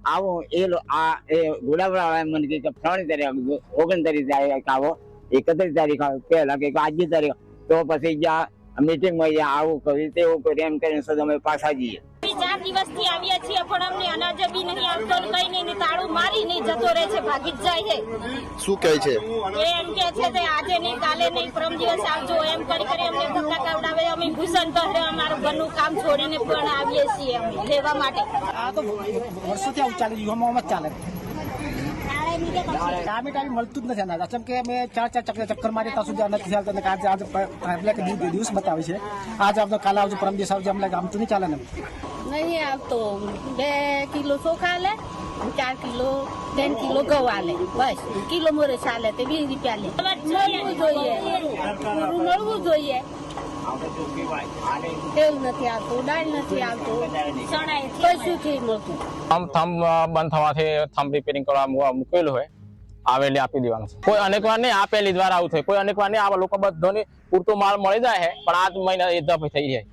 આવો એ ગુલાબરાવ મને કે ફલાણી તારીખ 29 તારીખ આવો 31 તારીખ પહેલા કે આજની તારીખ તો પછી જ્યાં મીટિંગમાં આવું કર્યું તેવું કર્યું એમ કરીને અમે પાછા જઈએ 4 દિવસથી આવ્યા છીએ પણ અમને અનાજ બી નહીં આવતો કઈ નહીં તાળું મારી નહીં જતો રહે છે ભાગી જ જાય છે શું કહે છે એમ કે છે તે આજે નહીં કાલે નહીં પરમ દિવસ આવજો એમ કરી અમને ધક્કા કવડાવે અમે ભૂષણ પહેરે અમારું ઘરનું કામ છોડીને પણ આવીએ છીએ અમે લેવા માટે આ તો વર્ષોથી આવું ચાલે યુવામાં ચાલે ટાઈમે મળતું જ નથી અનાજ જેમ કે અમે ચાર ચક્કર મારી ત્યાં સુધી નથી ચાલતો આજે દિવસ બતાવે છે આજ આવતો કાલે આવજો પરમ દિવસ આવજો અમને આમ તો નહીં ચાલે ને નહીં આવતો 2 કિલો ચોખા લે 4 કિલો 3 કિલો ઘઉં આલે બસ કિલો મોરે ચાલે તે 20 રૂપિયા લે મળવું જોઈએ તેલ નથી આવતું દાળ નથી આવતું કશું થી મળતું થંભ બંધ થવાથી થંભ રિપેરિંગ કરવા મૂકેલું હોય આવેલી આપી દેવાનું કોઈ અનેક વાર નહીં આ પહેલી દ્વારા આવું થાય કોઈ અનેક વાર નહીં આ લોકો બધાને પૂરતો માલ મળી જાય છે પણ આ મહિના એ દફ થઈ જાય